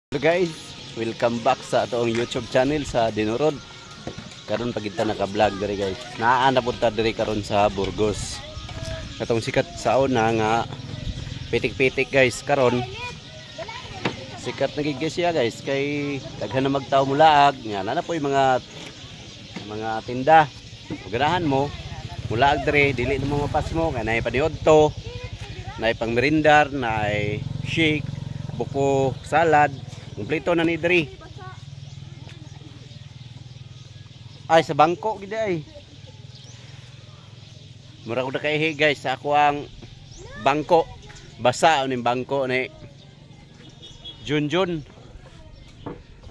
Hello guys, welcome back sa atong YouTube channel sa Dinurod. Karon pagita naka-vlog diri guys. Naa na punta diri karon sa Burgos. Katong sikat sa una nga pitik-pitik guys karon. Sikat na gid siya guys kay daghan na magtaw mulaag nga na po yung mga tinda. Ganahan mo mulaag diri dili na mo mapas mo kay naay paniod to. Naay pang merindar, naay shake, buko salad. Kompleto na ni diri. Ay sa bangko gid ay. Mura ko na kay guys sa ako ang bangko. Basa ning bangko ni Junjun.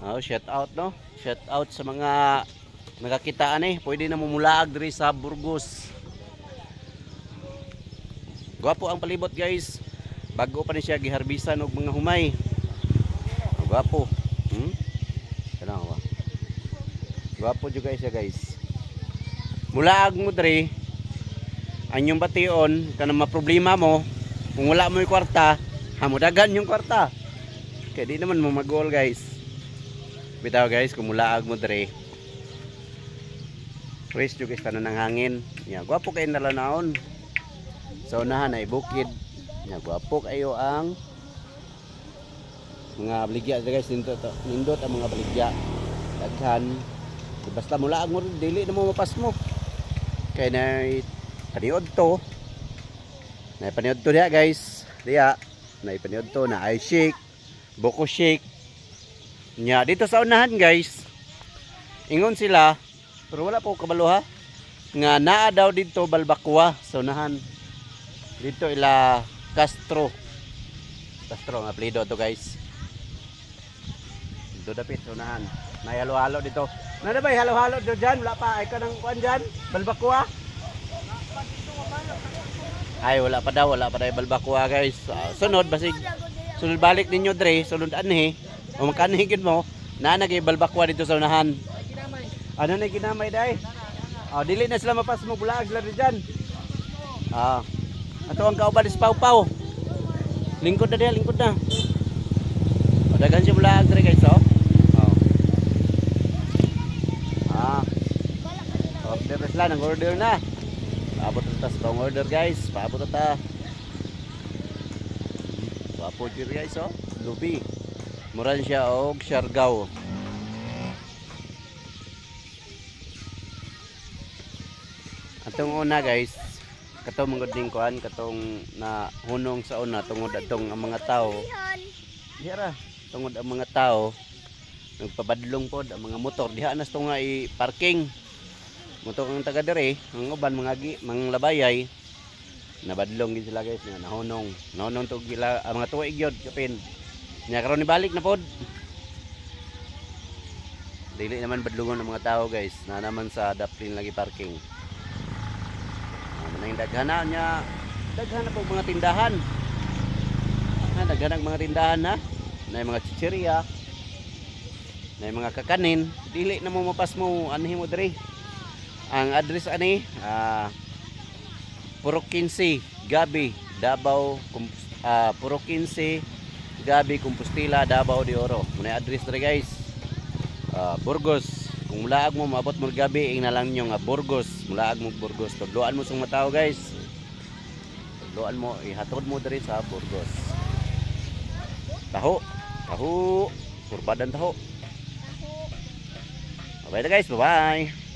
Oh, shout out no. Shout out sa mga nagakitaan pwede na mumulaag diri sa Burgos. Gwapo ang palibot guys. Bago pa ni siya giharbisan og mga humay. Gwapo. Kanang wa. Gwapo jud guys guys. Mulaag mo diri. Anyong bation kanang maproblema mo, kung wala mo 'yung kwarta, hamudagan 'yung kwarta. Kaya di naman mo mag-goal guys. Bitaw guys, kung mulaag mo diri. Fresh jud guys tanan ng hangin. Ya, gwapo kay nalanawon. Sa unahan ay bukid. Ya, gwapo kayo ang mga baligya guys, nindot ang mga baligya daghan basta mulaag mo dili na mo mapas mo kay na paniod to diya guys diya na paniod to na ay shake buko shake nya dito sa unahan guys ingon sila pero wala po kabalo ha nga naa daw dito balbakwa sa unahan dito ila Castro ang apelyido to guys. Dito dapit unahan. May halo-halo dito. Nana ba halo-halo dito dyan? Wala pa. Ay ka ng kuan dyan? Balbakwa? Ay wala pa daw balbakwa guys. Sunod basig. Sunod balik ninyo dre. Sunod anhi. O magkanhigin mo. Nanagay balbakwa dito sa unahan. Ano na ginamay dahi? Dili na sila mapas mo. Bulag sila dyan. Ato ang kaubalis pau-pau. Lingkod na diya. Lingkod na. Dagan siya bulag dre guys order na sila, nang-order na. Paabot na ta sa tong order guys. Paabot na ta. Paabot yun guys Lubi. Muran siya og Siargao. Atong una guys, katong mangod ning kuan, katong na hunong sa una tungod atong ang mga tao. Dira, tungod ang mga tao nagpabadlong pod ang mga motor diha na sto nga i-parking. Motor ang taga dere, ang uban mga labayay nabadlong gid sila guys nga nahunong to gila ang mga tuig gyud kapin. Nya karon ni balik na pod. Dili naman badlongon ang mga tao guys na naman sa daplin lagi parking. Manang daghana nya daghan na po mga tindahan. Daghan ang mga tindahan na mga chicheria. Na mga kakanin, dili na mo mapas mo anhi mo diri. Ang address ani Puro 15 Gabi, Davao, Puro 15 Gabi, Compostela, Davao de Oro. Muna address diri guys. Burgos. Kung mulaag mo maabot mo gabi, ing na lang nyo nga Burgos. Mulaag mo Burgos. Tudloan mo sung matao guys. Tudloan mo, ihatod mo diri sa Burgos. Taho, kurbadan taho. Okay na guys, bye bye.